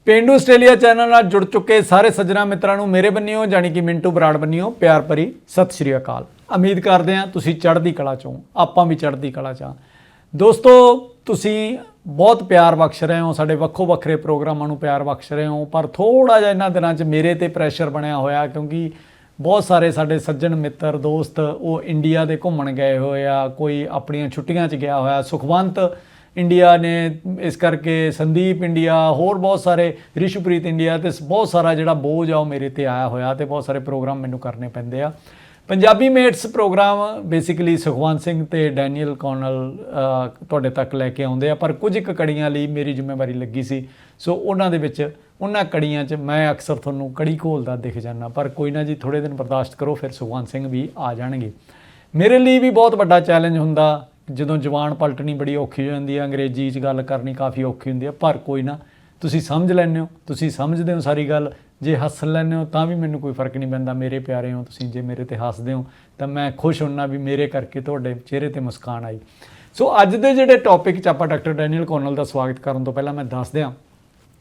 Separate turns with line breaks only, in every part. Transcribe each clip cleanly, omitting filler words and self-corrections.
पेंडू Australia channel ਨਾਲ ਜੁੜ ਚੁੱਕੇ ਸਾਰੇ ਸੱਜਣਾ ਮਿੱਤਰਾਂ ਨੂੰ ਮੇਰੇ ਬੰਨਿਓ ਜਾਨੀ ਕਿ ਮਿੰਟੂ ਬਰਾੜ ਬੰਨਿਓ ਪਿਆਰ ਭਰੀ ਸਤਿ ਸ਼੍ਰੀ ਅਕਾਲ। ਉਮੀਦ ਕਰਦੇ ਹਾਂ ਤੁਸੀਂ ਚੜ੍ਹਦੀ ਕਲਾ ਚੋਂ, ਆਪਾਂ ਵੀ ਚੜ੍ਹਦੀ ਕਲਾ ਚਾਂ। ਦੋਸਤੋ ਤੁਸੀਂ ਬਹੁਤ ਪਿਆਰ ਬਖਸ਼ ਰਹੇ ਹੋ, ਸਾਡੇ ਵੱਖੋ ਵੱਖਰੇ ਪ੍ਰੋਗਰਾਮਾਂ ਨੂੰ ਪਿਆਰ ਬਖਸ਼ ਰਹੇ ਹੋ, ਪਰ ਥੋੜਾ ਜਿਹਾ ਇਹਨਾਂ ਦਿਨਾਂ 'ਚ ਮੇਰੇ ਤੇ ਪ੍ਰੈਸ਼ਰ ਬਣਿਆ ਹੋਇਆ ਕਿਉਂਕਿ ਬਹੁਤ ਸਾਰੇ ਸਾਡੇ ਸੱਜਣ ਮਿੱਤਰ ਦੋਸਤ ਉਹ ਇੰਡੀਆ ਦੇ ਘੁੰਮਣ ਗਏ ਹੋਏ ਆ, ਕੋਈ ਆਪਣੀਆਂ ਛੁੱਟੀਆਂ 'ਚ ਗਿਆ ਹੋਇਆ, ਸੁਖਵੰਤ ਇੰਡੀਆ ਨੇ, ਇਸ ਕਰਕੇ ਸੰਦੀਪ ਇੰਡੀਆ, ਹੋਰ ਬਹੁਤ ਸਾਰੇ, ਰਿਸ਼ੂਪ੍ਰੀਤ ਇੰਡੀਆ, ਤੇ ਬਹੁਤ ਸਾਰਾ ਜਿਹੜਾ ਬੋਝ ਆ ਉਹ ਮੇਰੇ ਤੇ ਆਇਆ ਹੋਇਆ ਤੇ ਬਹੁਤ ਸਾਰੇ ਪ੍ਰੋਗਰਾਮ ਮੈਨੂੰ ਕਰਨੇ ਪੈਂਦੇ ਆ। Punjabi mates program basically Sukhwant Singh ਤੇ ਡੈਨੀਅਲ ਕੌਨਲ ਤੁਹਾਡੇ ਤੱਕ ਲੈ ਕੇ ਆਉਂਦੇ ਆ, ਪਰ ਕੁਝ ਇੱਕ ਕੜੀਆਂ ਲਈ ਮੇਰੀ ਜ਼ਿੰਮੇਵਾਰੀ ਲੱਗੀ ਸੀ, ਸੋ ਉਹਨਾਂ ਦੇ ਵਿੱਚ ਉਹਨਾਂ ਕੜੀਆਂ 'ਚ ਮੈਂ ਅਕਸਰ ਤੁਹਾਨੂੰ ਕੜੀ ਘੋਲਦਾ ਦਿਖ ਜਾਂਦਾ, ਪਰ ਕੋਈ ਨਾ ਜੀ, ਥੋੜ੍ਹੇ ਦਿਨ ਬਰਦਾਸ਼ਤ ਕਰੋ, ਫਿਰ ਸੁਖਵੰਤ ਸਿੰਘ ਵੀ ਆ ਜਾਣਗੇ। ਮੇਰੇ ਲਈ ਵੀ ਬਹੁਤ ਵੱਡਾ ਚੈਲੰਜ ਹੁੰਦਾ ਜਦੋਂ ਜ਼ੁਬਾਨ ਪਲਟਣੀ ਬੜੀ ਔਖੀ ਹੋ ਜਾਂਦੀ ਹੈ, ਅੰਗਰੇਜ਼ੀ 'ਚ ਗੱਲ ਕਰਨੀ ਕਾਫੀ ਔਖੀ ਹੁੰਦੀ ਹੈ, ਪਰ ਕੋਈ ਨਾ, ਤੁਸੀਂ ਸਮਝ ਲੈਂਦੇ ਹੋ, ਤੁਸੀਂ ਸਮਝਦੇ ਹੋ ਸਾਰੀ ਗੱਲ। ਜੇ ਹੱਸ ਲੈਂਦੇ ਹੋ ਤਾਂ ਵੀ ਮੈਨੂੰ ਕੋਈ ਫਰਕ ਨਹੀਂ ਪੈਂਦਾ, ਮੇਰੇ ਪਿਆਰੇ ਹੋ ਤੁਸੀਂ। ਜੇ ਮੇਰੇ 'ਤੇ ਹੱਸਦੇ ਹੋ ਤਾਂ ਮੈਂ ਖੁਸ਼ ਹੁੰਨਾ ਵੀ ਮੇਰੇ ਕਰਕੇ ਤੁਹਾਡੇ ਚਿਹਰੇ 'ਤੇ ਮੁਸਕਾਨ ਆਈ। ਸੋ ਅੱਜ ਦੇ ਜਿਹੜੇ ਟੌਪਿਕ 'ਚ ਆਪਾਂ ਡਾਕਟਰ ਡੈਨੀਅਲ ਕੌਨਲ ਦਾ ਸਵਾਗਤ ਕਰਨ ਤੋਂ ਪਹਿਲਾਂ ਮੈਂ ਦੱਸ ਦਿਆਂ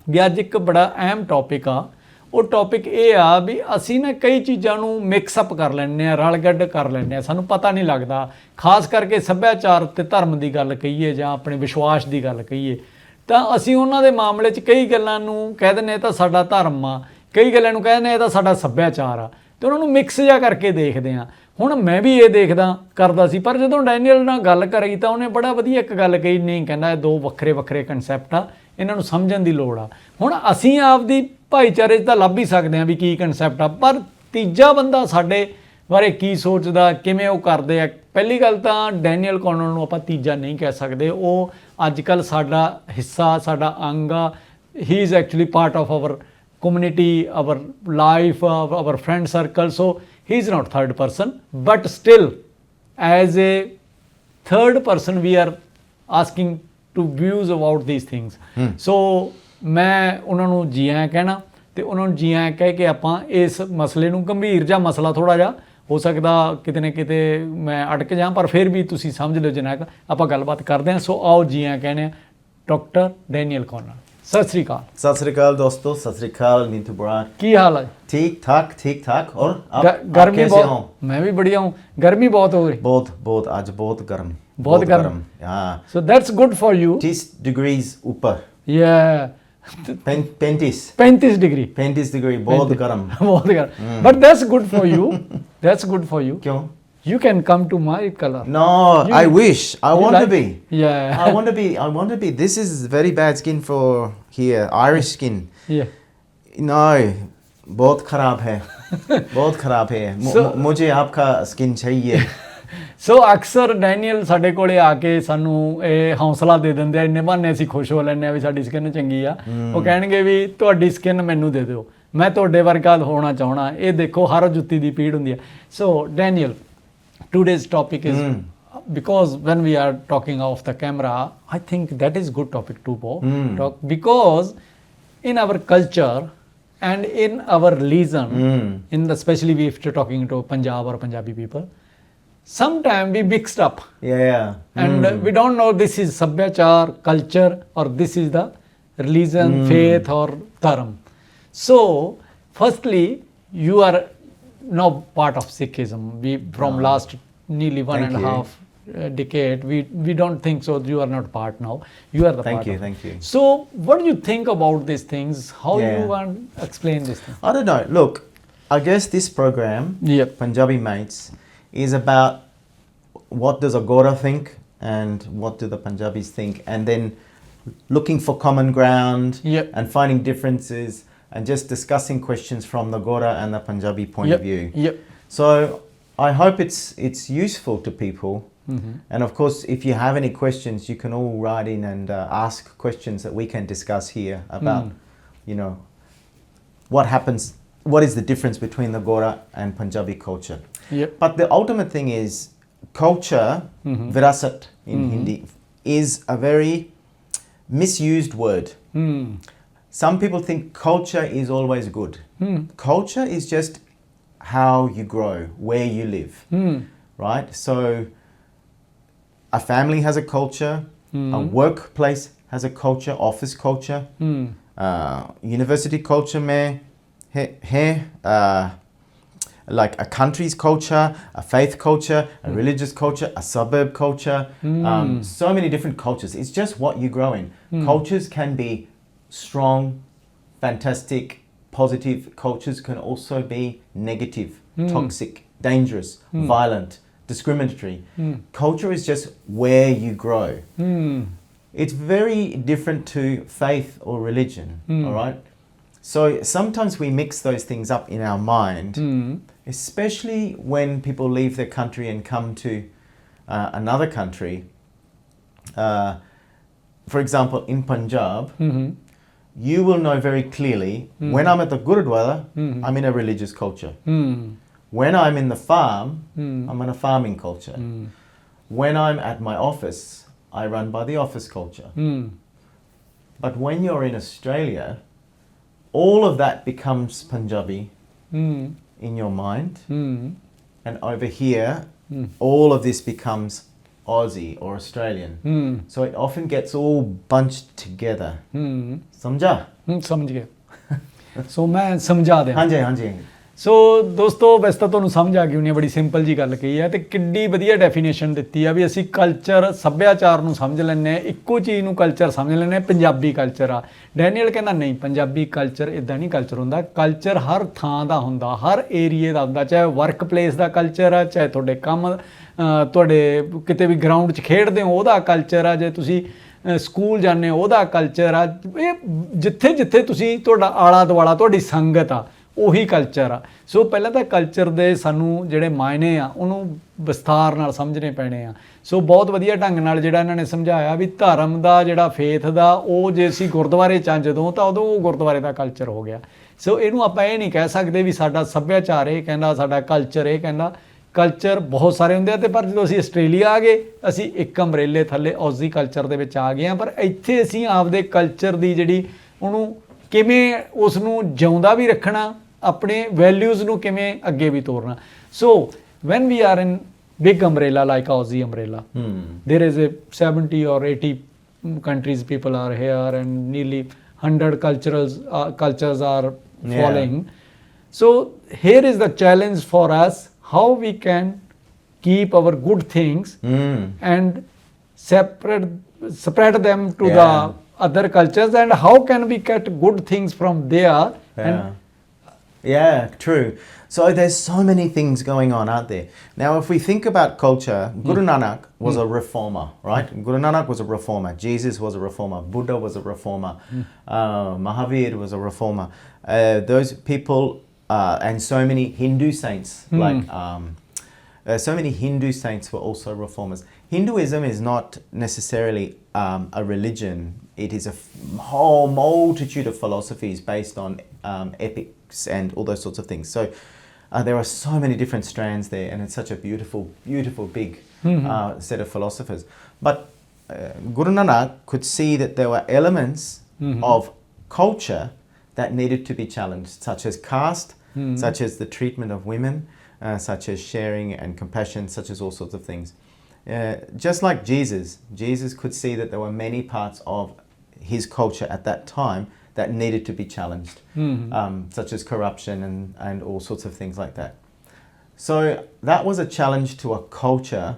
ਵੀ ਅੱਜ ਇੱਕ ਬੜਾ ਅਹਿਮ ਟੌਪਿਕ ਆ। ਉਹ ਟੌਪਿਕ ਇਹ ਆ ਵੀ ਅਸੀਂ ਨਾ ਕਈ ਚੀਜ਼ਾਂ ਨੂੰ ਮਿਕਸਅਪ ਕਰ ਲੈਂਦੇ ਹਾਂ, ਰਲ ਗੱਡ ਕਰ ਲੈਂਦੇ ਹਾਂ, ਸਾਨੂੰ ਪਤਾ ਨਹੀਂ ਲੱਗਦਾ। ਖਾਸ ਕਰਕੇ ਸੱਭਿਆਚਾਰ ਅਤੇ ਧਰਮ ਦੀ ਗੱਲ ਕਹੀਏ ਜਾਂ ਆਪਣੇ ਵਿਸ਼ਵਾਸ ਦੀ ਗੱਲ ਕਹੀਏ ਤਾਂ ਅਸੀਂ ਉਹਨਾਂ ਦੇ ਮਾਮਲੇ 'ਚ ਕਈ ਗੱਲਾਂ ਨੂੰ ਕਹਿ ਦਿੰਦੇ ਇਹ ਤਾਂ ਸਾਡਾ ਧਰਮ ਆ, ਕਈ ਗੱਲਾਂ ਨੂੰ ਕਹਿ ਦਿੰਦੇ ਇਹ ਤਾਂ ਸਾਡਾ ਸੱਭਿਆਚਾਰ ਆ, ਅਤੇ ਉਹਨਾਂ ਨੂੰ ਮਿਕਸ ਜਿਹਾ ਕਰਕੇ ਦੇਖਦੇ ਹਾਂ। ਹੁਣ ਮੈਂ ਵੀ ਇਹ ਕਰਦਾ ਸੀ, ਪਰ ਜਦੋਂ ਡੈਨੀਅਲ ਨਾਲ ਗੱਲ ਕਰੀ ਤਾਂ ਉਹਨੇ ਬੜਾ ਵਧੀਆ ਇੱਕ ਗੱਲ ਕਹੀ, ਨਹੀਂ ਕਹਿੰਦਾ ਇਹ ਦੋ ਵੱਖਰੇ ਵੱਖਰੇ ਕਨਸੈਪਟ ਆ, ਇਹਨਾਂ ਨੂੰ ਸਮਝਣ ਦੀ ਲੋੜ ਆ। ਹੁਣ ਅਸੀਂ ਆਪਦੀ ਭਾਈਚਾਰੇ 'ਚ ਤਾਂ ਲੱਭ ਹੀ ਸਕਦੇ ਹਾਂ ਵੀ ਕੀ ਕਨਸੈਪਟ ਆ, ਪਰ ਤੀਜਾ ਬੰਦਾ ਸਾਡੇ ਬਾਰੇ ਕੀ ਸੋਚਦਾ, ਕਿਵੇਂ ਉਹ ਕਰਦੇ ਆ। ਪਹਿਲੀ ਗੱਲ ਤਾਂ ਡੈਨੀਅਲ ਕੌਨਲ ਨੂੰ ਆਪਾਂ ਤੀਜਾ ਨਹੀਂ ਕਹਿ ਸਕਦੇ, ਉਹ ਅੱਜ ਕੱਲ੍ਹ ਸਾਡਾ ਹਿੱਸਾ, ਸਾਡਾ ਅੰਗ ਆ। ਹੀ is actually part of hour community, our life, our friend circle, so he is not third person, but still as a third person we are asking to views about these things. So ਮੈਂ ਉਹਨਾਂ ਨੂੰ ਜੀ ਆਇਆਂ ਕਹਿਣਾ ਤੇ ਉਹਨਾਂ ਨੂੰ ਜੀ ਆਇਆਂ ਕਹਿ ਕੇ ਆਪਾਂ ਇਸ ਮਸਲੇ ਨੂੰ, ਗੰਭੀਰ ਜਿਹਾ ਮਸਲਾ ਥੋੜ੍ਹਾ ਜਿਹਾ ਹੋ ਸਕਦਾ ਕਿਤੇ ਨਾ ਕਿਤੇ ਮੈਂ ਅਟਕ ਜਾਂ, ਪਰ ਫਿਰ ਵੀ ਤੁਸੀਂ ਸਮਝ ਲਿਓ ਜਿੰਨਾ ਕੁ ਆਪਾਂ ਗੱਲਬਾਤ ਕਰਦੇ ਹਾਂ। ਸੋ ਆਓ ਜੀ ਆਇਆਂ ਕਹਿੰਦੇ ਹਾਂ ਡਾਕਟਰ ਡੈਨੀਅਲ ਕੌਨਲ। सत श्री अकाल।
सत श्री अकाल दोस्तों, सत श्री अकाल मिंटू ब्रार।
की हाल है? ठीक
ठाक। और आप
गर्मी
कैसे हो?
मैं भी बढ़िया हूँ। गर्मी बहुत हो रही,
बहुत आज बहुत गर्म,
बहुत गर्म।
हाँ,
so that's good for you।
30 degrees ऊपर।
yeah,
35
डिग्री
35 डिग्री, बहुत गर्म
बहुत गर्म। but that's good for you। that's good for you।
क्यों?
You can come to my color।
No, I wish. I want to be.
Yeah,
I want to be. This is very bad skin for here, Irish skin.
Yeah,
no, बहुत खराब है बहुत खराब है। मुझे आपका skin चाहिए।
ਸੋ ਅਕਸਰ ਡੈਨੀਅਲ ਸਾਡੇ ਕੋਲੇ ਆ ਕੇ ਸਾਨੂੰ ਇਹ ਹੌਸਲਾ ਦੇ ਦਿੰਦੇ ਆ, ਇੰਨੇ ਬਹਾਨੇ ਅਸੀਂ ਖੁਸ਼ ਹੋ ਲੈਂਦੇ ਆ ਵੀ ਸਾਡੀ ਸਕਿਨ ਚੰਗੀ ਆ। ਉਹ ਕਹਿਣਗੇ ਵੀ ਤੁਹਾਡੀ ਸਕਿਨ ਮੈਨੂੰ ਦੇ ਦਿਓ, ਮੈਂ ਤੁਹਾਡੇ ਵਰਗਾ ਹੋਣਾ ਚਾਹਣਾ। ਇਹ ਦੇਖੋ ਹਰ ਜੁੱਤੀ ਦੀ ਪੀੜ ਹੁੰਦੀ ਆ। ਸੋ Daniel, today's topic is because when we are talking off the camera, I think that is good topic to talk, because in our culture and in our religion, in the, especially if you're talking to Punjab or Punjabi people, sometimes we mixed up, and we don't know this is sabhyachar, culture, or this is the religion, faith or dharm. So firstly, you are now part of Sikhism. We from last nearly one and a half decade, we don't think so. You are not part now, you are the part.
Thank you.
So what do you think about these things? How you want to explain this thing?
I don't know, look, I guess this program, Punjabi Mates, is about what does a Gora think and what do the Punjabis think, and then looking for common ground and finding differences and just discussing questions from the Gora and the Punjabi point of view. So I hope it's useful to people. And of course, if you have any questions, you can all write in and ask questions that we can discuss here about, you know, what happens, what is the difference between the Gora and Punjabi culture. But the ultimate thing is culture, virasat in Hindi, is a very misused word. Some people think culture is always good. Culture is just how you grow, where you live, right? So a family has a culture, a workplace has a culture, office culture, university culture में है, like a country's culture, a faith culture, a religious culture, a suburb culture, so many different cultures. It's just what you grow in. Cultures can be strong, fantastic, positive. Cultures can also be negative, toxic, dangerous, violent, discriminatory. Culture is just where you grow. It's very different to faith or religion, all right? So sometimes we mix those things up in our mind, especially when people leave their country and come to another country. For example, in Punjab, you will know very clearly when I'm at the Gurudwara, I'm in a religious culture. When I'm in the farm, I'm in a farming culture. When I'm at my office, I run by the office culture. But when you're in Australia, all of that becomes Punjabi in your mind. And over here, all of this becomes Aussie or Australian. So it often gets all bunched together. समझा?
ਸਮਝ ਗਿਆ ਸੋ ਮੈਂ ਸਮਝਾ ਦਿਆਂ
ਹਾਂਜੀ ਹਾਂਜੀ
ਸੋ ਦੋਸਤੋ ਵੈਸੇ ਤਾਂ ਤੁਹਾਨੂੰ ਸਮਝ ਆ ਗਈ ਹੋਣੀ ਬੜੀ ਸਿੰਪਲ ਜੀ ਗੱਲ ਕਹੀ ਹੈ ਤੇ ਕਿੱਡੀ ਵਧੀਆ ਡੈਫੀਨੇਸ਼ਨ ਦਿੱਤੀ ਆ ਵੀ ਅਸੀਂ ਕਲਚਰ ਸੱਭਿਆਚਾਰ ਨੂੰ ਸਮਝ ਲੈਂਦੇ ਹਾਂ ਇੱਕੋ ਚੀਜ਼ ਨੂੰ ਕਲਚਰ ਸਮਝ ਲੈਂਦੇ ਹਾਂ ਪੰਜਾਬੀ ਕਲਚਰ ਆ ਡੈਨੀਅਲ ਕਹਿੰਦਾ ਨਹੀਂ ਪੰਜਾਬੀ ਕਲਚਰ ਇਦਾਂ ਨਹੀਂ ਕਲਚਰ ਹੁੰਦਾ ਕਲਚਰ ਹਰ ਥਾਂ ਦਾ ਹੁੰਦਾ ਹਰ ਏਰੀਏ ਦਾ ਹੁੰਦਾ ਚਾਹੇ ਵਰਕ ਪਲੇਸ ਦਾ ਕਲਚਰ ਆ ਚਾਹੇ ਤੁਹਾਡੇ ਕੰਮ ਤੁਹਾਡੇ ਕਿਤੇ ਵੀ ਗਰਾਊਂਡ 'ਚ ਖੇਡਦੇ ਹੋ ਉਹਦਾ ਕਲਚਰ ਆ ਜੇ ਤੁਸੀਂ ਸਕੂਲ ਜਾਂਦੇ ਹੋ ਉਹਦਾ ਕਲਚਰ ਆ ਇਹ ਜਿੱਥੇ ਜਿੱਥੇ ਤੁਸੀਂ ਤੁਹਾਡਾ ਆਲਾ ਦੁਆਲਾ ਤੁਹਾਡੀ ਸੰਗਤ ਆ ਉਹੀ ਕਲਚਰ ਆ ਸੋ ਪਹਿਲਾਂ ਤਾਂ ਕਲਚਰ ਦੇ ਸਾਨੂੰ ਜਿਹੜੇ ਮਾਇਨੇ ਆ ਉਹਨੂੰ ਵਿਸਥਾਰ ਨਾਲ ਸਮਝਣੇ ਪੈਣੇ ਆ ਸੋ ਬਹੁਤ ਵਧੀਆ ਢੰਗ ਨਾਲ ਜਿਹੜਾ ਇਹਨਾਂ ਨੇ ਸਮਝਾਇਆ ਵੀ ਧਰਮ ਦਾ ਜਿਹੜਾ ਫੇਥ ਦਾ ਉਹ ਜੇ ਅਸੀਂ ਗੁਰਦੁਆਰੇ 'ਚ ਜਦੋਂ ਤਾਂ ਉਦੋਂ ਉਹ ਗੁਰਦੁਆਰੇ ਦਾ ਕਲਚਰ ਹੋ ਗਿਆ ਸੋ ਇਹਨੂੰ ਆਪਾਂ ਇਹ ਨਹੀਂ ਕਹਿ ਸਕਦੇ ਵੀ ਸਾਡਾ ਸੱਭਿਆਚਾਰ ਇਹ ਕਹਿੰਦਾ ਸਾਡਾ ਕਲਚਰ ਇਹ ਕਹਿੰਦਾ ਕਲਚਰ ਬਹੁਤ ਸਾਰੇ ਹੁੰਦੇ ਆ ਤੇ ਪਰ ਜਦੋਂ ਅਸੀਂ ਆਸਟ੍ਰੇਲੀਆ ਆ ਗਏ ਅਸੀਂ ਇੱਕ ਅੰਬਰੇਲੇ ਥੱਲੇ ਔਜ਼ੀ ਕਲਚਰ ਦੇ ਵਿੱਚ ਆ ਗਏ ਆ ਪਰ ਇੱਥੇ ਅਸੀਂ ਆਪਦੇ ਕਲਚਰ ਦੀ ਜਿਹੜੀ ਉਹਨੂੰ ਕਿਵੇਂ ਉਸ ਨੂੰ ਜਿਉਂਦਾ ਵੀ ਰੱਖਣਾ ਆਪਣੇ ਵੈਲਿਊਜ਼ ਨੂੰ ਕਿਵੇਂ ਅੱਗੇ ਵੀ ਤੋਰਨਾ so when we are in big umbrella like Aussie umbrella there is a 70 or 80 countries people are here and nearly 100 cultures are following so here is the challenge for us how we can keep our good things and spread them to the other cultures and how can we get good things from there
true. So there's so many things going on, aren't there? Now, if we think about culture, Guru Nanak was a reformer, right? Guru Nanak was a reformer. Jesus was a reformer. Buddha was a reformer. Mahavir was a reformer. Those people and so many Hindu saints, so many Hindu saints were also reformers. Hinduism is not necessarily a religion. It is a whole multitude of philosophies based on epics and all those sorts of things. So there are so many different strands there, and it's such a beautiful, beautiful, big set of philosophers. But Guru Nanak could see that there were elements of culture that needed to be challenged, such as caste, such as the treatment of women, such as sharing and compassion, such as all sorts of things. Just like Jesus could see that there were many parts of his culture at that time that needed to be challenged, such as corruption and all sorts of things like that. So that was a challenge to a culture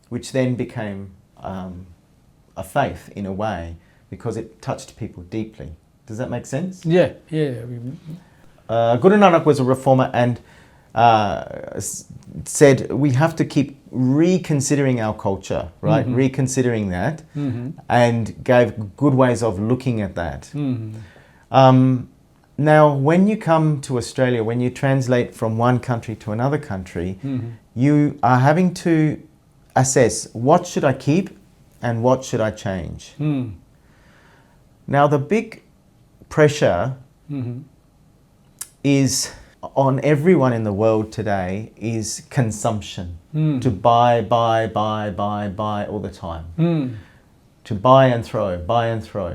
which then became a faith in a way because it touched people deeply. Does that make sense?
Yeah.
Guru Nanak was a reformer and said we have to keep reconsidering our culture, right? Reconsidering that and gave good ways of looking at that. Now, when you come to Australia, when you translate from one country to another country, you are having to assess what should I keep and what should I change. Now, the big pressure is on everyone in the world today is consumption. To buy all the time. To buy and throw.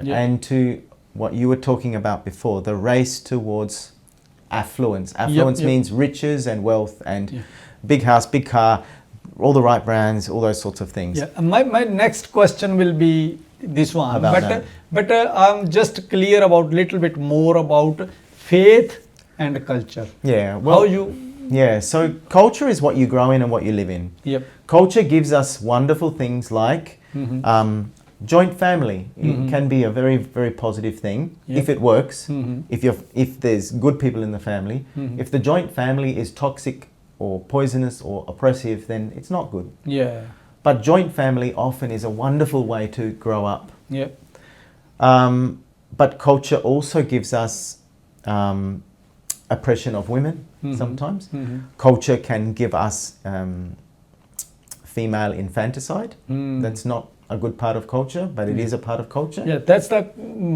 Yeah.
And to what you were talking about before, the race towards affluence. Affluence means riches and wealth and big house, big car, all the right brands, all those sorts of things.
Yeah. My next question will be this one.
About that.
But I'm just clear about little bit more about faith and culture.
Yeah. Well,
How you?
Yeah. So culture is what you grow in and what you live in.
Yep.
Culture gives us wonderful things like joint family. It can be a very, very positive thing if it works. If there's good people in the family. If the joint family is toxic or poisonous or oppressive, then it's not good.
Yeah.
But joint family often is a wonderful way to grow up.
Yep.
But culture also gives us oppression of women sometimes. Culture can give us female infanticide. That's not a good part of culture, but it is a part of culture.
Yeah, that's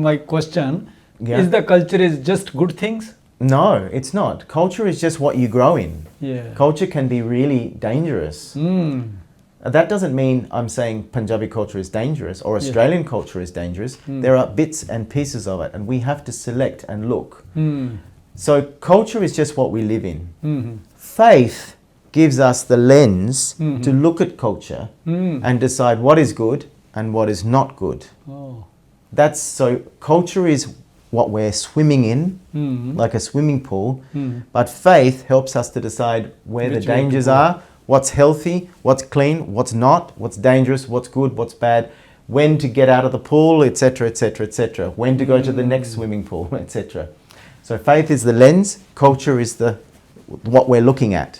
my question.
Yeah.
Is the culture is just good things?
No, it's not. Culture is just what you grow in.
Yeah.
Culture can be really dangerous. That doesn't mean I'm saying Punjabi culture is dangerous or Australian culture is dangerous. There are bits and pieces of it, and we have to select and look. So culture is just what we live in. Faith gives us the lens to look at culture and decide what is good and what is not good.
Oh.
That's so culture is what we're swimming in, like a swimming pool. But faith helps us to decide where
Which
the
way to
dangers
go.
are, what's healthy, what's clean, what's not, what's dangerous, what's good, what's bad, when to get out of the pool, etc., etc., etc., when to go to the next swimming pool, etc. So faith is the lens, culture is the what we're looking at.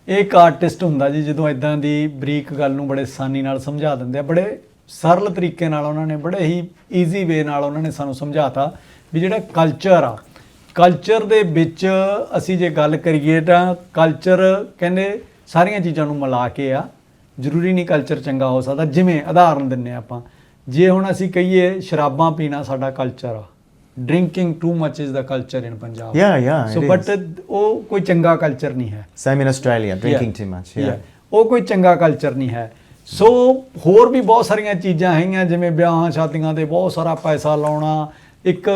ਇੱਕ artist ਹੁੰਦਾ ਜੀ ਜਦੋਂ ਇਦਾਂ ਦੀ ਬਰੀਕ ਗੱਲ ਨੂੰ ਬੜੇ ਆਸਾਨੀ ਨਾਲ ਸਮਝਾ ਦਿੰਦੇ ਆ, ਬੜੇ ਸਰਲ ਤਰੀਕੇ ਨਾਲ ਉਹਨਾਂ ਨੇ ਬੜੇ ਹੀ ਈਜ਼ੀ ਵੇ ਨਾਲ ਉਹਨਾਂ ਨੇ ਸਾਨੂੰ ਸਮਝਾਤਾ ਵੀ ਜਿਹੜਾ ਕਲਚਰ ਆ, ਕਲਚਰ ਦੇ ਵਿੱਚ ਅਸੀਂ ਜੇ ਗੱਲ ਕਰੀਏ ਤਾਂ ਕਲਚਰ ਕਹਿੰਦੇ ਸਾਰੀਆਂ ਚੀਜ਼ਾਂ ਨੂੰ ਮਿਲਾ ਕੇ ਆ, ਜ਼ਰੂਰੀ ਨਹੀਂ ਕਲਚਰ ਚੰਗਾ ਹੋ ਸਕਦਾ। ਜਿਵੇਂ ਉਦਾਹਰਨ ਦਿੰਨੇ ਆਪਾਂ, ਜੇ ਹੁਣ ਅਸੀਂ ਕਹੀਏ ਸ਼ਰਾਬਾਂ ਪੀਣਾ ਸਾਡਾ ਕਲਚਰ ਆ, drinking too much is the culture in Punjab.
Yeah,
So
it
but
is.
ਉਹ ਕੋਈ ਚੰਗਾ ਕਲਚਰ ਨਹੀਂ ਹੈ।
Same in Australia, drinking too much. Yeah.
ਉਹ ਕੋਈ ਚੰਗਾ ਕਲਚਰ ਨਹੀਂ ਹੈ। ਸੋ ਹੋਰ ਵੀ ਬਹੁਤ ਸਾਰੀਆਂ ਚੀਜ਼ਾਂ ਹੈਗੀਆਂ, ਜਿਵੇਂ ਵਿਆਹਾਂ ਸ਼ਾਦੀਆਂ ਤੇ ਬਹੁਤ ਸਾਰਾ ਪੈਸਾ ਲਾਉਣਾ, ਇੱਕ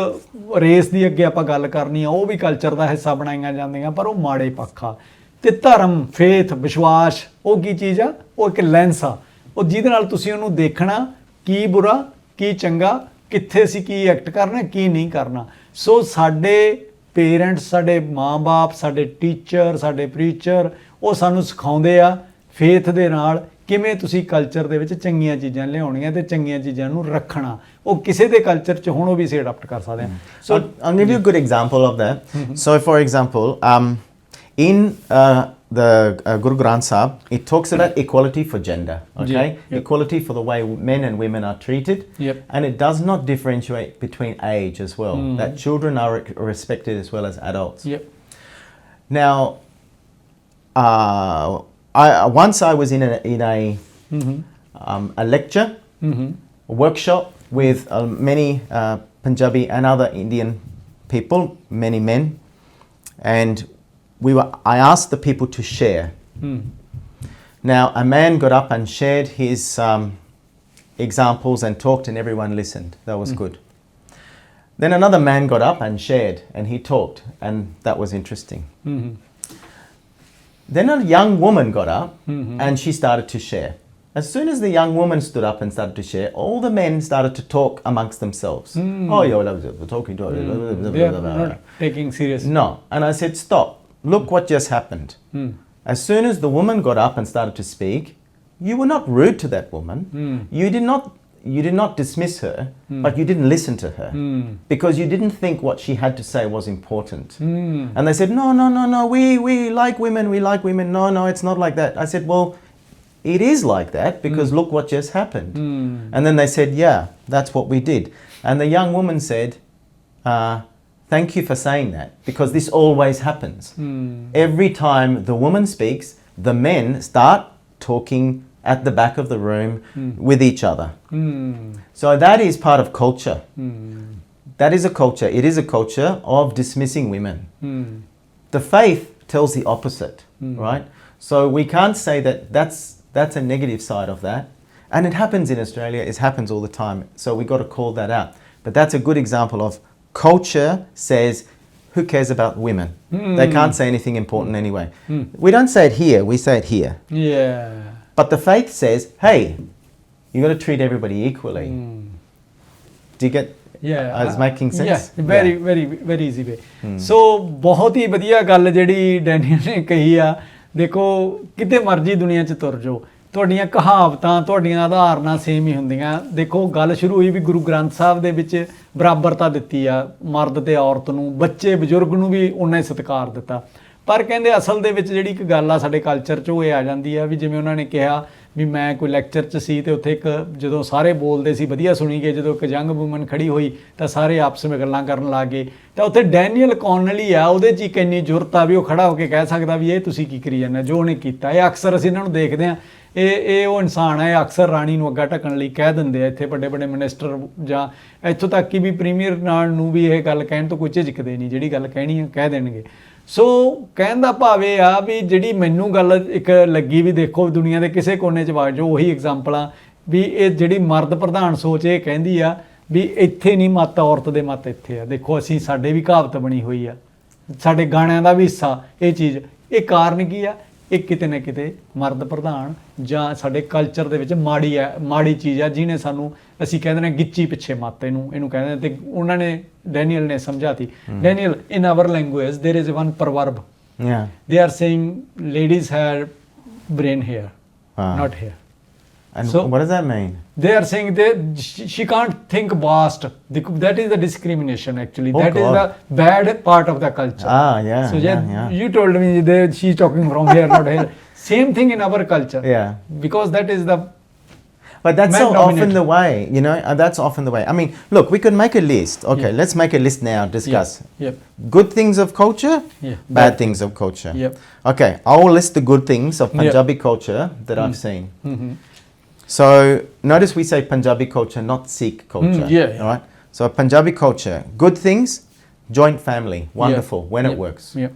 ਰੇਸ ਦੀ ਅੱਗੇ ਆਪਾਂ ਗੱਲ ਕਰਨੀ ਆ, ਉਹ ਵੀ ਕਲਚਰ ਦਾ ਹਿੱਸਾ ਬਣਾਈਆਂ ਜਾਂਦੀਆਂ, ਪਰ ਉਹ ਮਾੜੇ ਪੱਖ ਆ। ਤੇ ਧਰਮ, ਫੇਥ, ਵਿਸ਼ਵਾਸ, ਉਹ ਕੀ ਚੀਜ਼ ਆ? ਉਹ ਇੱਕ ਲੈਂਸ ਆ, ਉਹ ਜਿਹਦੇ ਨਾਲ ਤੁਸੀਂ ਉਹਨੂੰ ਦੇਖਣਾ ਕੀ ਬੁਰਾ ਕੀ ਚੰਗਾ, ਕਿੱਥੇ ਅਸੀਂ ਕੀ ਐਕਟ ਕਰਨਾ ਕੀ ਨਹੀਂ ਕਰਨਾ। ਸੋ ਸਾਡੇ ਪੇਰੈਂਟਸ, ਸਾਡੇ ਮਾਂ-ਬਾਪ, ਸਾਡੇ ਟੀਚਰ, ਸਾਡੇ ਪ੍ਰੀਚਰ, ਉਹ ਸਾਨੂੰ ਸਿਖਾਉਂਦੇ ਆ ਫੇਥ ਦੇ ਨਾਲ ਕਿਵੇਂ ਤੁਸੀਂ ਕਲਚਰ ਦੇ ਵਿੱਚ ਚੰਗੀਆਂ ਚੀਜ਼ਾਂ ਲਿਆਉਣੀਆਂ ਤੇ ਚੰਗੀਆਂ ਚੀਜ਼ਾਂ ਨੂੰ ਰੱਖਣਾ। ਉਹ ਕਿਸੇ ਦੇ ਕਲਚਰ 'ਚ ਹੁਣ ਉਹ ਵੀ ਅਸੀਂ ਅਡਾਪਟ ਕਰ ਸਕਦੇ ਹਾਂ।
So I'll give you a good example of that. So for example, in the Guru Granth Sahib, it talks about equality for gender, okay?
Yep.
Equality for the way men and women are treated.
Yep.
And it does not differentiate between age as well, that children are respected as well as adults.
Yep.
Now, once I was in a lecture, a workshop with many Punjabi and other Indian people, many men, and I asked the people to share. Now, a man got up and shared his examples and talked, and everyone listened. That was good. Then another man got up and shared, and he talked, and that was interesting. Then a young woman got up and she started to share. As soon as the young woman stood up and started to share, all the men started to talk amongst themselves. Oh, you're talking to
They are not taking serious.
No. And I said, stop. Look what just happened. As soon as the woman got up and started to speak, you were not rude to that woman. You did not dismiss her, but you didn't listen to her because you didn't think what she had to say was important. And they said, no, we like women, we like women. No, it's not like that. I said, well, it is like that because look what just happened. And then they said, yeah, that's what we did. And the young woman said, thank you for saying that because this always happens. Every time the woman speaks, the men start talking at the back of the room with each other. So that is part of culture. That is a culture. It is a culture of dismissing women. The faith tells the opposite, right? So we can't say that that's a negative side of that. And it happens in Australia. It happens all the time. So we got to call that out. But that's a good example of culture says, who cares about women? They can't say anything important anyway. We don't say it here, we say it here.
Yeah.
But the faith says, hey, You got to treat everybody equally. Do you get?
Yeah,
I was making sense.
Yeah, very easy way. So ਬਹੁਤ ਹੀ ਵਧੀਆ ਗੱਲ ਜਿਹੜੀ Daniel ਨੇ ਕਹੀ ਆ, ਦੇਖੋ ਕਿਤੇ ਮਰਜ਼ੀ ਦੁਨੀਆ 'ਚ ਤੁਰ ਜਾਓ, ਤੁਹਾਡੀਆਂ ਕਹਾਵਤਾਂ ਤੁਹਾਡੀਆਂ ਉਦਾਹਰਨਾਂ ਸੇਮ ਹੀ ਹੁੰਦੀਆਂ। ਦੇਖੋ ਗੱਲ ਸ਼ੁਰੂ ਹੋਈ ਵੀ ਗੁਰੂ ਗ੍ਰੰਥ ਸਾਹਿਬ ਦੇ ਵਿੱਚ ਬਰਾਬਰਤਾ ਦਿੱਤੀ ਆ ਮਰਦ ਤੇ ਔਰਤ ਨੂੰ, ਬੱਚੇ ਬਜ਼ੁਰਗ ਨੂੰ ਵੀ ਉਨਾ ਹੀ ਸਤਿਕਾਰ ਦਿੱਤਾ। ਪਰ ਕਹਿੰਦੇ ਅਸਲ ਦੇ ਵਿੱਚ ਜਿਹੜੀ ਇੱਕ ਗੱਲ ਆ ਸਾਡੇ ਕਲਚਰ 'ਚ ਉਹ ਇਹ ਆ ਜਾਂਦੀ ਆ ਵੀ ਜਿਵੇਂ ਉਹਨਾਂ ਨੇ ਕਿਹਾ ਵੀ ਮੈਂ ਕੋਈ ਲੈਕਚਰ 'ਚ ਸੀ ਤੇ ਉੱਥੇ ਇੱਕ ਜਦੋਂ ਸਾਰੇ ਬੋਲਦੇ ਸੀ ਵਧੀਆ ਸੁਣੀ ਗਏ, ਜਦੋਂ ਇੱਕ ਯੰਗ ਵੂਮਨ ਖੜੀ ਹੋਈ ਤਾਂ ਸਾਰੇ ਆਪਸ ਵਿੱਚ ਗੱਲਾਂ ਕਰਨ ਲੱਗ ਗਏ। ਤਾਂ ਉੱਥੇ ਡੈਨੀਅਲ ਕੌਨਲੀ ਆ, ਉਹਦੇ 'ਚ ਇੱਕ ਇੰਨੀ ਜ਼ੁਰਤ ਆ ਵੀ ਉਹ ਖੜਾ ਹੋ ਕੇ ਕਹਿ ਸਕਦਾ ਵੀ ਇਹ ਤੁਸੀਂ ਕੀ ਕਰੀ ਜਾਂਦੇ ਜੋ ਉਹਨੇ ਕੀਤਾ। ਇਹ ਅਕਸਰ ਅਸੀਂ ਇਹਨਾਂ ਨੂੰ ਦੇਖਦੇ ਹਾਂ, ਇਹ ਉਹ ਇਨਸਾਨ ਹੈ, ਅਕਸਰ ਰਾਣੀ ਨੂੰ ਅੱਗਾ ਢੱਕਣ ਲਈ ਕਹਿ ਦਿੰਦੇ ਆ। ਇੱਥੇ ਵੱਡੇ ਵੱਡੇ ਮਿਨਿਸਟਰ ਜਾਂ ਇੱਥੋਂ ਤੱਕ ਕਿ ਵੀ ਪ੍ਰੀਮੀਅਰ ਨਾਲ ਨੂੰ ਵੀ ਇਹ ਗੱਲ ਕਹਿਣ ਤੋਂ ਕੋਈ ਝਿਜਕਦੇ ਨਹੀਂ, ਜਿਹੜੀ ਗੱਲ ਕਹਿਣੀ ਆ ਕਹਿ ਦੇਣਗੇ। ਸੋ ਕਹਿਣ ਦਾ ਭਾਵ ਇਹ ਆ ਵੀ ਜਿਹੜੀ ਮੈਨੂੰ ਗੱਲ ਇੱਕ ਲੱਗੀ ਵੀ ਦੇਖੋ ਦੁਨੀਆ ਦੇ ਕਿਸੇ ਕੋਨੇ 'ਚ ਵਗ ਜਾਓ, ਉਹੀ ਐਗਜ਼ਾਮਪਲ ਆ ਵੀ ਇਹ ਜਿਹੜੀ ਮਰਦ ਪ੍ਰਧਾਨ ਸੋਚ ਇਹ ਕਹਿੰਦੀ ਆ ਵੀ ਇੱਥੇ ਨਹੀਂ ਮੱਤ ਔਰਤ ਦੇ ਮੱਤ ਇੱਥੇ ਆ। ਦੇਖੋ ਅਸੀਂ ਸਾਡੇ ਵੀ ਕਹਾਵਤ ਬਣੀ ਹੋਈ ਆ, ਸਾਡੇ ਗਾਣਿਆਂ ਦਾ ਵੀ ਹਿੱਸਾ ਇਹ ਚੀਜ਼। ਇਹ ਕਾਰਨ ਕੀ ਆ? ਇਹ ਕਿਤੇ ਨਾ ਕਿਤੇ ਮਰਦ ਪ੍ਰਧਾਨ ਜਾਂ ਸਾਡੇ ਕਲਚਰ ਦੇ ਵਿੱਚ ਮਾੜੀ ਚੀਜ਼ ਆ ਜਿਹਨੇ ਸਾਨੂੰ ਅਸੀਂ ਕਹਿੰਦੇ ਨੇ ਗਿੱਚੀ ਪਿੱਛੇ ਮੱਤ ਇਹਨੂੰ ਕਹਿੰਦੇ। ਤੇ ਉਹਨਾਂ ਨੇ ਡੈਨੀਅਲ ਨੇ ਸਮਝਾਤੀ। Daniel, in our language there is one proverb.
Yeah.
They are saying ladies have brain hair, not hair.
And
so
what does that mean?
They are saying she can't think vast. That is the discrimination actually.
Oh,
that
God.
is the bad part of the culture.
Yeah.
So
yeah.
you told me she's talking from here, not here. Same thing in our culture.
Yeah.
Because that is the.
But that's so often the way, you know. That's often the way. I mean, look, we could make a list. Okay,
Yeah.
let's make a list now. Discuss.
Yep.
Good things of culture.
Yeah.
Bad things of culture.
Yep.
Okay, I'll list the good things of Punjabi culture that I've seen.
Mm-hmm.
So notice we say Punjabi culture, not Sikh culture.
Yeah.
All right. So Punjabi culture, good things, joint family, wonderful when it works.
Yeah.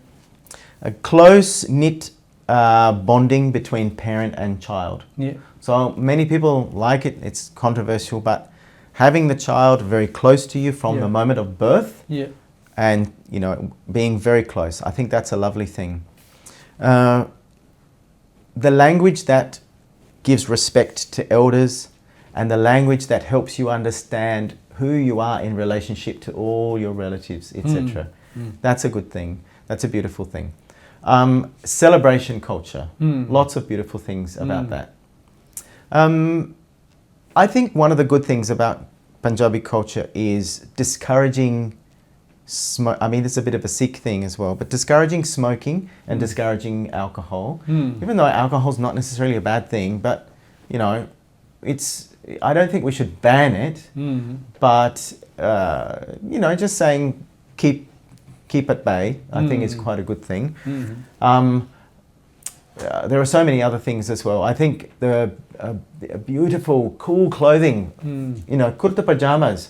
A close knit bonding between parent and child.
Yeah.
So many people like it. It's controversial, but having the child very close to you from the moment of birth, and you know being very close, I think that's a lovely thing. The language that gives respect to elders, and the language that helps you understand who you are in relationship to all your relatives, etc. That's a good thing. That's a beautiful thing. Celebration culture. Lots of beautiful things about that. I think one of the good things about Punjabi culture is discouraging smoke. I mean, this is a bit of a Sikh thing as well, but discouraging smoking and discouraging alcohol. Even though alcohol is not necessarily a bad thing, but you know, I don't think we should ban it. But you know, just saying keep at bay, I think is quite a good thing. There are so many other things as well. I think the beautiful, cool clothing, you know, kurta pajamas,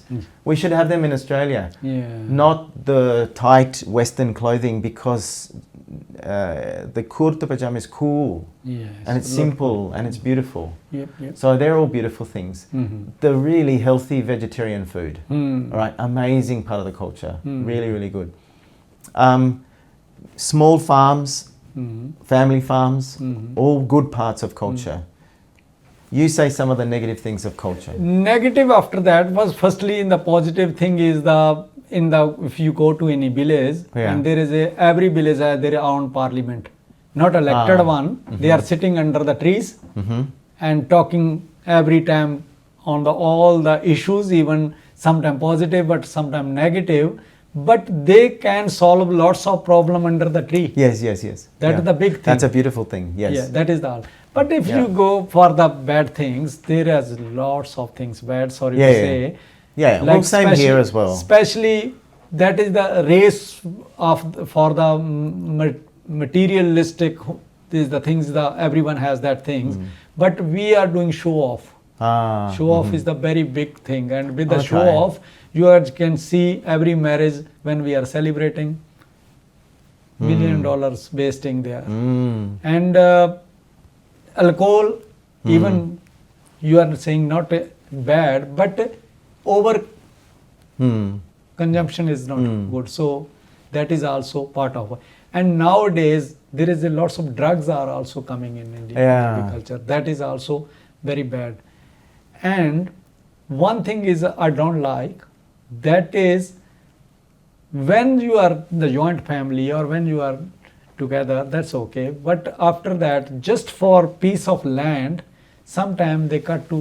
we should have them in Australia.
Yeah.
Not the tight Western clothing, because the kurta pajama is cool.
Yes.
And it's simple and it's beautiful.
Yep.
So they're all beautiful things. The really healthy vegetarian food, all right, amazing part of the culture. Really, really good. Small farms, family farms, all good parts of culture. You say some of the negative things of culture.
Negative after that was firstly in the positive thing is if you go to any village and there is every village has their own parliament, not elected one. They are sitting under the trees and talking every time on all the issues, even sometimes positive but sometimes negative. But they can solve lots of problem under the tree.
Yes.
That is the big thing.
That's a beautiful thing. Yes.
Yeah, that is the all. But if you go for the bad things, there is lots of things bad. Sorry to say.
Yeah. Well, same here as well.
Especially that is the race for the materialistic. These the things that everyone has that things. But we are doing show off. Show off is the very big thing, and with the show off, you can see every marriage when we are celebrating $1 million wasting there, and alcohol, even you are saying not bad, but over consumption is not good. So that is also part of it. And nowadays there is lots of drugs are also coming in Indian agriculture. That is also very bad. And one thing is I don't like, that is when you are the joint family or when you are together, that's okay. But after that, just for piece of land, sometimes they cut to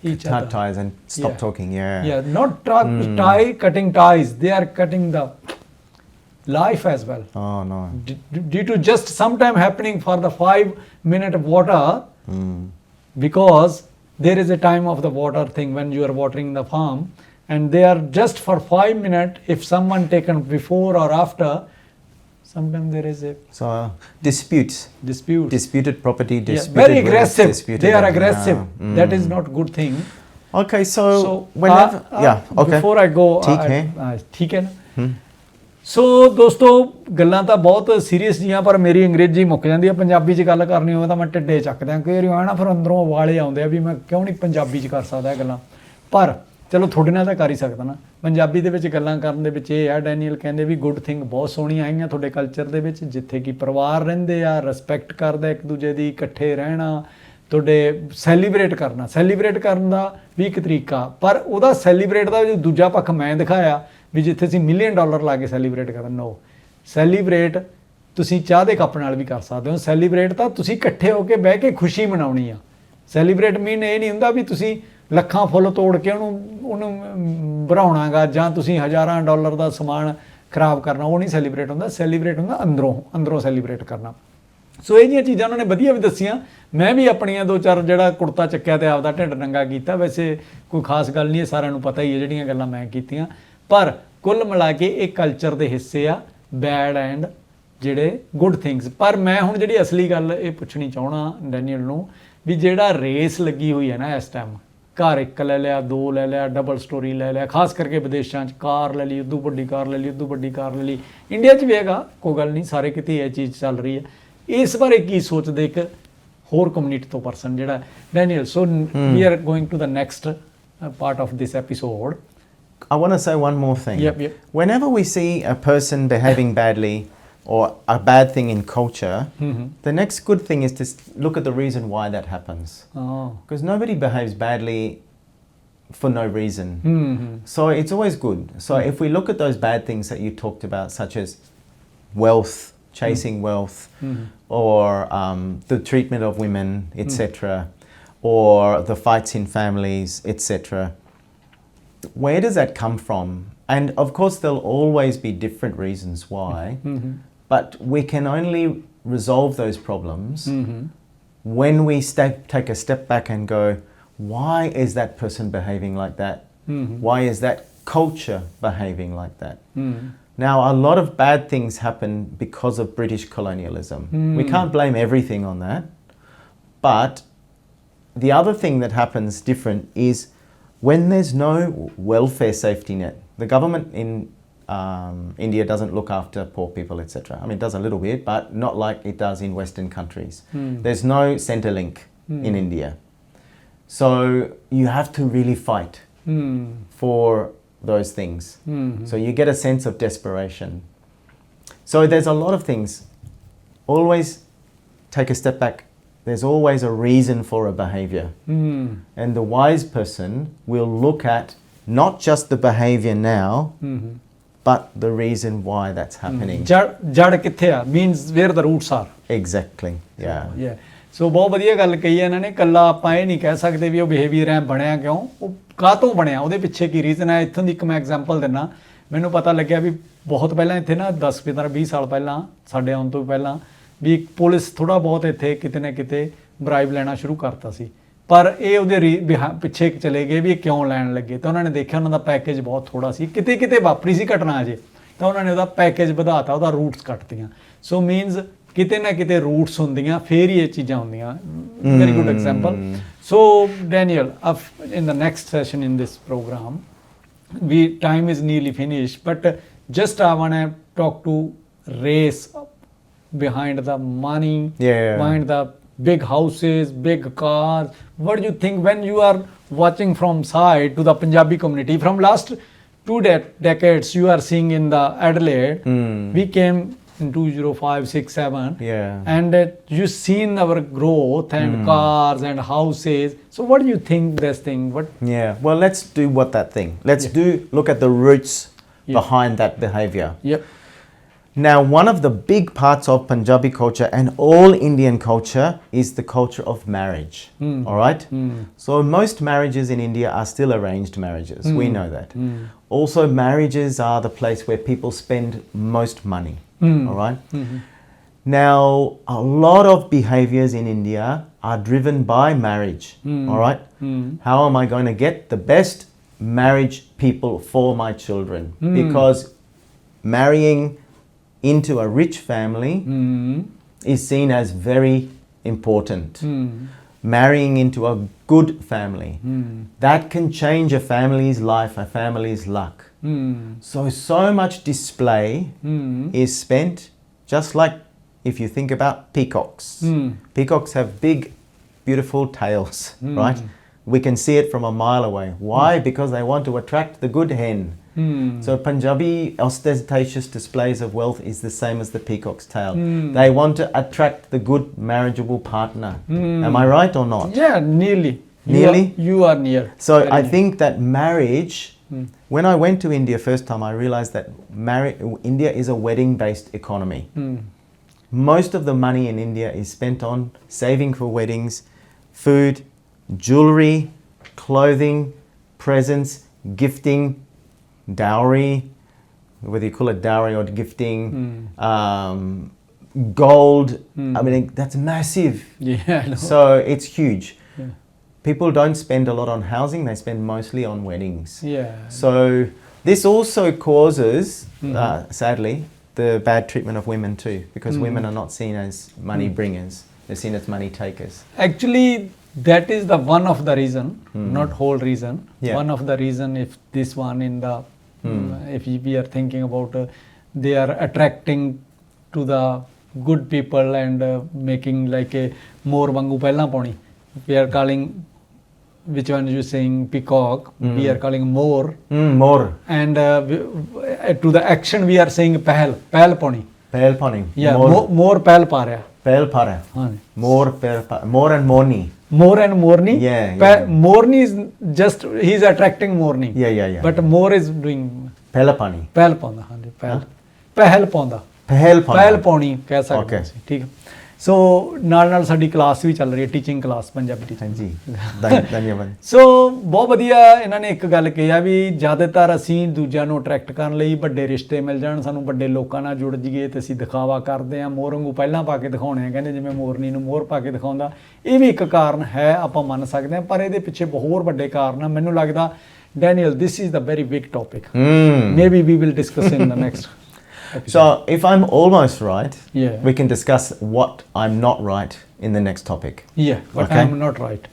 each other.
Cut ties and stop talking. Yeah.
Yeah, not cutting ties. They are cutting the life as well.
Oh no.
Due to just sometime happening for the 5-minute water, because there is a time of the water thing when you are watering the farm, and they are just for 5 minutes. If someone taken before or after, sometimes there is a
disputed property,
very aggressive. They are aggressive. That is not good thing.
Okay, so whenever okay.
Before I go, ठीक है ना. ਸੋ ਦੋਸਤੋ ਗੱਲਾਂ ਤਾਂ ਬਹੁਤ serious ਜੀਆਂ, ਪਰ ਮੇਰੀ ਅੰਗਰੇਜ਼ੀ ਮੁੱਕ ਜਾਂਦੀ ਆ। ਪੰਜਾਬੀ 'ਚ ਗੱਲ ਕਰਨੀ ਹੋਵੇ ਤਾਂ ਮੈਂ ਢਿੱਡੇ ਚੱਕਦਾ ਕਈ ਵਾਰੀ ਆਣਾ, ਫਿਰ ਅੰਦਰੋਂ ਉਬਾਲੇ ਆਉਂਦੇ ਆ ਵੀ ਮੈਂ ਕਿਉਂ ਨਹੀਂ ਪੰਜਾਬੀ 'ਚ ਕਰ ਸਕਦਾ ਇਹ ਗੱਲਾਂ। ਪਰ ਚਲੋ ਤੁਹਾਡੇ ਨਾਲ ਤਾਂ ਕਰ ਹੀ ਸਕਦਾ ਨਾ। ਪੰਜਾਬੀ ਦੇ ਵਿੱਚ ਗੱਲਾਂ ਕਰਨ ਦੇ ਵਿੱਚ ਇਹ ਆ, ਡੈਨੀਅਲ ਕਹਿੰਦੇ ਵੀ ਗੁੱਡ ਥਿੰਗ ਬਹੁਤ ਸੋਹਣੀਆਂ ਆਈਆਂ ਤੁਹਾਡੇ ਕਲਚਰ ਦੇ ਵਿੱਚ, ਜਿੱਥੇ ਕਿ ਪਰਿਵਾਰ ਰਹਿੰਦੇ ਆ, ਰਿਸਪੈਕਟ ਕਰਦਾ ਇੱਕ ਦੂਜੇ ਦੀ, ਇਕੱਠੇ ਰਹਿਣਾ, ਤੁਹਾਡੇ ਸੈਲੀਬ੍ਰੇਟ ਕਰਨ ਦਾ ਵੀ ਇੱਕ ਤਰੀਕਾ। ਪਰ ਉਹਦਾ ਸੈਲੀਬ੍ਰੇਟ ਦਾ ਜੋ ਦੂਜਾ ਪੱਖ ਮੈਂ ਦਿਖਾਇਆ ਵੀ ਜਿੱਥੇ ਅਸੀਂ $1 ਮਿਲੀਅਨ ਲਾ ਕੇ ਸੈਲੀਬ੍ਰੇਟ ਕਰਨ, ਨੋ। ਸੈਲੀਬ੍ਰੇਟ ਤੁਸੀਂ ਚਾਹ ਦੇ ਕੱਪ ਨਾਲ ਵੀ ਕਰ ਸਕਦੇ ਹੋ। ਸੈਲੀਬ੍ਰੇਟ ਤਾਂ ਤੁਸੀਂ ਇਕੱਠੇ ਹੋ ਕੇ ਬਹਿ ਕੇ ਖੁਸ਼ੀ ਮਨਾਉਣੀ ਆ। ਸੈਲੀਬ੍ਰੇਟ ਮੀਨ ਇਹ ਨਹੀਂ ਹੁੰਦਾ ਵੀ ਤੁਸੀਂ ਲੱਖਾਂ ਫੁੱਲ ਤੋੜ ਕੇ ਉਹਨੂੰ ਬਣਾਉਣਾਗਾ ਜਾਂ ਤੁਸੀਂ ਹਜ਼ਾਰਾਂ ਡਾਲਰ ਦਾ ਸਮਾਨ ਖਰਾਬ ਕਰਨਾ, ਉਹ ਨਹੀਂ ਸੈਲੀਬ੍ਰੇਟ ਹੁੰਦਾ। ਸੈਲੀਬ੍ਰੇਟ ਹੁੰਦਾ ਅੰਦਰੋਂ ਸੈਲੀਬ੍ਰੇਟ ਕਰਨਾ। ਸੋ ਇਹ ਜਿਹੀਆਂ ਚੀਜ਼ਾਂ ਉਹਨਾਂ ਨੇ ਵਧੀਆ ਵੀ ਦੱਸੀਆਂ। ਮੈਂ ਵੀ ਆਪਣੀਆਂ 2-4 ਜਿਹੜਾ ਕੁੜਤਾ ਚੱਕਿਆ ਤੇ ਆਪਦਾ ਢਿੱਡ ਨੰਗਾ ਕੀਤਾ। ਵੈਸੇ ਕੋਈ ਖਾਸ ਗੱਲ ਨਹੀਂ, ਇਹ ਸਾਰਿਆਂ ਨੂੰ ਪਤਾ ਹੀ ਹੈ ਜਿਹੜੀਆਂ ਗੱਲਾਂ ਮੈਂ ਕੀਤੀਆਂ। ਪਰ ਕੁੱਲ ਮਿਲਾ ਕੇ ਇਹ ਕਲਚਰ ਦੇ ਹਿੱਸੇ ਆ, ਬੈਡ ਐਂਡ ਜਿਹੜੇ ਗੁੱਡ ਥਿੰਗਸ। ਪਰ ਮੈਂ ਹੁਣ ਜਿਹੜੀ ਅਸਲੀ ਗੱਲ ਇਹ ਪੁੱਛਣੀ ਚਾਹਣਾ ਡੈਨੀਅਲ ਨੂੰ, ਵੀ ਜਿਹੜਾ ਰੇਸ ਲੱਗੀ ਹੋਈ ਹੈ ਨਾ ਇਸ ਟਾਈਮ, ਘਰ ਇੱਕ ਲੈ ਲਿਆ, 2 ਲੈ ਲਿਆ, ਡਬਲ ਸਟੋਰੀ ਲੈ ਲਿਆ, ਖਾਸ ਕਰਕੇ ਵਿਦੇਸ਼ਾਂ 'ਚ ਕਾਰ ਲੈ ਲਈ, ਉਦੋਂ ਵੱਡੀ ਕਾਰ ਲੈ ਲਈ, ਉਦੋਂ ਵੱਡੀ ਕਾਰ ਲੈ ਲਈ। ਇੰਡੀਆ 'ਚ ਵੀ ਹੈਗਾ, ਕੋਈ ਗੱਲ ਨਹੀਂ, ਸਾਰੇ ਕਿਤੇ ਇਹ ਚੀਜ਼ ਚੱਲ ਰਹੀ ਹੈ। ਇਸ ਬਾਰੇ ਕੀ ਸੋਚਦੇ ਇੱਕ ਹੋਰ ਕਮਿਊਨਿਟੀ ਤੋਂ ਪਰਸਨ ਜਿਹੜਾ Daniel? So we are going to the next part of this episode.
I want to say one more thing.
Yep.
Whenever we see a person behaving badly or a bad thing in culture, the next good thing is to look at the reason why that happens. Because nobody behaves badly for no reason. So it's always good. So if we look at those bad things that you talked about, such as wealth, chasing wealth, or the treatment of women, etc., or the fights in families, etc., where does that come from? And of course there'll always be different reasons why, but we can only resolve those problems when we take a step back and go, why is that person behaving like that? Why is that culture behaving like that? Now a lot of bad things happen because of British colonialism. We can't blame everything on that, but the other thing that happens different is when there's no welfare safety net. The government in India doesn't look after poor people, etc. I mean, it does a little bit, but not like it does in Western countries. There's no Centrelink in India. So you have to really fight for those things. So you get a sense of desperation. So there's a lot of things. Always take a step back. There's always a reason for a behavior. And the wise person will look at not just the behavior now, but the reason why that's happening.
ਜੜ ਕਿੱਥੇ ਆ means where the roots are.
Exactly. Yeah.
ਸੋ ਬਹੁਤ ਵਧੀਆ ਗੱਲ ਕਹੀ ਹੈ ਇਹਨਾਂ ਨੇ। ਇਕੱਲਾ ਆਪਾਂ ਇਹ ਨਹੀਂ ਕਹਿ ਸਕਦੇ ਵੀ ਉਹ ਬਿਹੇਵੀਅਰ ਐ ਬਣਿਆ ਕਿਉਂ, ਉਹ ਕਾਹਤੋਂ ਬਣਿਆ, ਉਹਦੇ ਪਿੱਛੇ ਕੀ ਰੀਜ਼ਨ ਹੈ। ਇੱਥੋਂ ਦੀ ਇੱਕ ਮੈਂ ਐਗਜ਼ਾਮਪਲ ਦਿੰਦਾ। ਮੈਨੂੰ ਪਤਾ ਲੱਗਿਆ ਵੀ ਬਹੁਤ ਪਹਿਲਾਂ ਇੱਥੇ ਨਾ 10-15-20 ਸਾਲ ਪਹਿਲਾਂ, ਸਾਡੇ ਆਉਣ ਤੋਂ ਪਹਿਲਾਂ, ਵੀ ਪੁਲਿਸ ਥੋੜ੍ਹਾ ਬਹੁਤ ਇੱਥੇ ਕਿਤੇ ਨਾ ਕਿਤੇ ਬਰਾਈਬ ਲੈਣਾ ਸ਼ੁਰੂ ਕਰਤਾ ਸੀ। ਪਰ ਇਹ ਉਹਦੇ ਪਿੱਛੇ ਚਲੇ ਗਏ ਵੀ ਇਹ ਕਿਉਂ ਲੈਣ ਲੱਗੇ, ਤਾਂ ਉਹਨਾਂ ਨੇ ਦੇਖਿਆ ਉਹਨਾਂ ਦਾ ਪੈਕੇਜ ਬਹੁਤ ਥੋੜ੍ਹਾ ਸੀ, ਕਿਤੇ ਵਾਪਰੀ ਸੀ ਘਟਨਾ ਅਜੇ, ਤਾਂ ਉਹਨਾਂ ਨੇ ਉਹਦਾ ਪੈਕੇਜ ਵਧਾਤਾ, ਉਹਦਾ ਰੂਟਸ ਕੱਟਤੀਆਂ। ਸੋ ਮੀਨਸ ਕਿਤੇ ਨਾ ਕਿਤੇ ਰੂਟਸ ਹੁੰਦੀਆਂ, ਫੇਰ ਹੀ ਇਹ ਚੀਜ਼ਾਂ ਹੁੰਦੀਆਂ। Very good example. So Daniel, in the next session in this program, time is nearly finished, but just I want to talk to race behind the money, behind the big houses, big cars. What do you think when you are watching from side to the Punjabi community from last 2 decades? You are seeing in the Adelaide, we came in 2005, 6, 7.
Yeah.
And you've seen our growth and cars and houses. So what do you think this thing? What?
Yeah. Well, let's do what that thing. Let's
Yeah.
look at the roots
Yeah.
behind that behavior.
Yep.
Now, one of the big parts of Punjabi culture and all Indian culture is the culture of marriage. All right? So most marriages in India are still arranged marriages. We know that. Also, marriages are the place where people spend most money. All right? Now, a lot of behaviors in India are driven by marriage. All right? How am I going to get the best marriage people for my children? Because marrying into a rich family is seen as very important. Marrying into a good family, that can change a family's life, a family's luck. So much display is spent, just like if you think about peacocks. Peacocks have big, beautiful tails, right? We can see it from a mile away. Why? Because they want to attract the good hen. So Punjabi ostentatious displays of wealth is the same as the peacock's tail. They want to attract the good marriageable partner. Am I right or not?
Yeah, nearly.
Nearly?
You are near.
So
Very
I
near.
think that marriage, when I went to India first time, I realized that India is a wedding-based economy. Most of the money in India is spent on saving for weddings, food, jewelry, clothing, presents, gifting, dowry, whether you call it dowry or gifting, gold. I mean, that's massive.
Yeah. I know.
So it's huge.
Yeah.
People don't spend a lot on housing, they spend mostly on weddings.
Yeah.
So this also causes, sadly, the bad treatment of women too, because women are not seen as money bringers, they're seen as money takers.
Actually, that is the one of the reason, not whole reason.
Yeah.
One of the reason, if this one in the, if we are thinking about, they are attracting to the good people and making like a more vangu pehla pauni. We are calling, which one you saying peacock? We are calling more.
More.
And to the action we are saying pehal pauni.
Pehal pani.
Yeah, more pehal pa raha.
Pehal para.
हाँ.
More and morni.
More and morni.
Yeah,
Morni is just, he is attracting morni.
Yeah.
But more is doing
Pehla pani.
पहल पाਉਂਦਾ ਹਾਂਜੀ ਪਹਿਲ ਪਾਉਂਦਾ
Pehal pani.
ਪਹਿਲ ਪਾਉਣੀ ਕਹਿ ਸਕਦੇ
Okay.
ਸੀ ਠੀਕ ਹੈ ਸੋ ਨਾਲ ਸਾਡੀ ਕਲਾਸ ਵੀ ਚੱਲ ਰਹੀ ਹੈ ਟੀਚਿੰਗ ਕਲਾਸ ਪੰਜਾਬੀ ਟੀਚਿੰਗ
ਹਾਂਜੀ ਧੰਨਵਾਦ
ਸੋ ਬਹੁਤ ਵਧੀਆ ਇਹਨਾਂ ਨੇ ਇੱਕ ਗੱਲ ਕਿਹਾ ਵੀ ਜ਼ਿਆਦਾਤਰ ਅਸੀਂ ਦੂਜਿਆਂ ਨੂੰ ਅਟਰੈਕਟ ਕਰਨ ਲਈ ਵੱਡੇ ਰਿਸ਼ਤੇ ਮਿਲ ਜਾਣ ਸਾਨੂੰ ਵੱਡੇ ਲੋਕਾਂ ਨਾਲ ਜੁੜ ਜਾਈਏ ਤੇ ਅਸੀਂ ਦਿਖਾਵਾ ਕਰਦੇ ਹਾਂ ਮੋਰ ਵਾਂਗੂ ਪਹਿਲਾਂ ਪਾ ਕੇ ਦਿਖਾਉਣੇ ਆ ਕਹਿੰਦੇ ਜਿਵੇਂ ਮੋਰਨੀ ਨੂੰ ਮੋਰ ਪਾ ਕੇ ਦਿਖਾਉਂਦਾ ਇਹ ਵੀ ਇੱਕ ਕਾਰਨ ਹੈ ਆਪਾਂ ਮੰਨ ਸਕਦੇ ਹਾਂ ਪਰ ਇਹਦੇ ਪਿੱਛੇ ਹੋਰ ਵੱਡੇ ਕਾਰਨ ਆ ਮੈਨੂੰ ਲੱਗਦਾ Daniel, this is the very big topic. Maybe we will discuss in the next episode.
So if I'm almost right,
Yeah.
we can discuss what I'm not right in the next topic.
Yeah, but
Okay.
I am not right.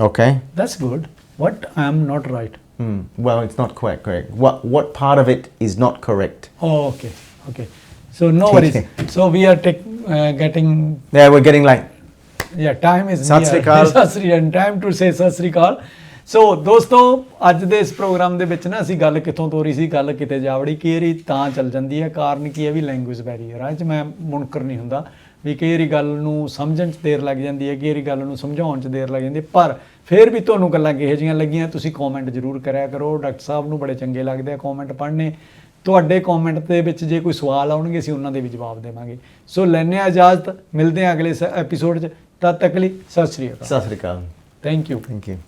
Okay?
That's good. What I am not right.
Well, it's not quite correct. What part of it is not correct?
Oh, okay. So no worries. So we are getting.
Yeah, we're getting like
Yeah, time is
Sat Sri Akal.
Sat Sri and time to say Sat Sri Akal. ਸੋ ਦੋਸਤੋ ਅੱਜ ਦੇ ਇਸ programme ਦੇ ਵਿੱਚ ਨਾ ਅਸੀਂ ਗੱਲ ਕਿੱਥੋਂ ਤੋਰੀ ਸੀ ਗੱਲ ਕਿਤੇ ਜਾਵੜੀ ਕਈ ਵਾਰੀ ਤਾਂ ਚੱਲ ਜਾਂਦੀ ਹੈ ਕਾਰਨ ਕੀ ਹੈ ਵੀ ਲੈਂਗੁਏਜ ਬੈਰੀਅਰ ਆ 'ਚ ਮੈਂ ਮੁਨਕਰ ਨਹੀਂ ਹੁੰਦਾ ਵੀ ਕਈ ਵਾਰੀ ਗੱਲ ਨੂੰ ਸਮਝਣ 'ਚ ਦੇਰ ਲੱਗ ਜਾਂਦੀ ਹੈ ਕਈ ਵਾਰੀ ਗੱਲ ਨੂੰ ਸਮਝਾਉਣ 'ਚ ਦੇਰ ਲੱਗ ਜਾਂਦੀ ਹੈ ਪਰ ਫਿਰ ਵੀ ਤੁਹਾਨੂੰ ਗੱਲਾਂ ਕਿਹੋ ਜਿਹੀਆਂ ਲੱਗੀਆਂ ਤੁਸੀਂ ਕਮੈਂਟ ਜ਼ਰੂਰ ਕਰਿਆ ਕਰੋ ਡਾਕਟਰ ਸਾਹਿਬ ਨੂੰ ਬੜੇ ਚੰਗੇ ਲੱਗਦੇ ਆ ਕਮੈਂਟ ਪੜ੍ਹਨੇ ਤੁਹਾਡੇ ਕਮੈਂਟ ਦੇ ਵਿੱਚ ਜੇ ਕੋਈ ਸਵਾਲ ਆਉਣਗੇ ਅਸੀਂ ਉਹਨਾਂ ਦੇ ਵੀ ਜਵਾਬ ਦੇਵਾਂਗੇ ਸੋ ਲੈਂਦੇ ਹਾਂ ਇਜਾਜ਼ਤ ਮਿਲਦੇ ਹਾਂ ਅਗਲੇ ਐਪੀਸੋਡ 'ਚ ਤਦ ਤੱਕ ਲਈ ਸਤਿ ਸ਼੍ਰੀ ਅਕਾਲ
Sat Sri Akal.
Thank you
Thank you.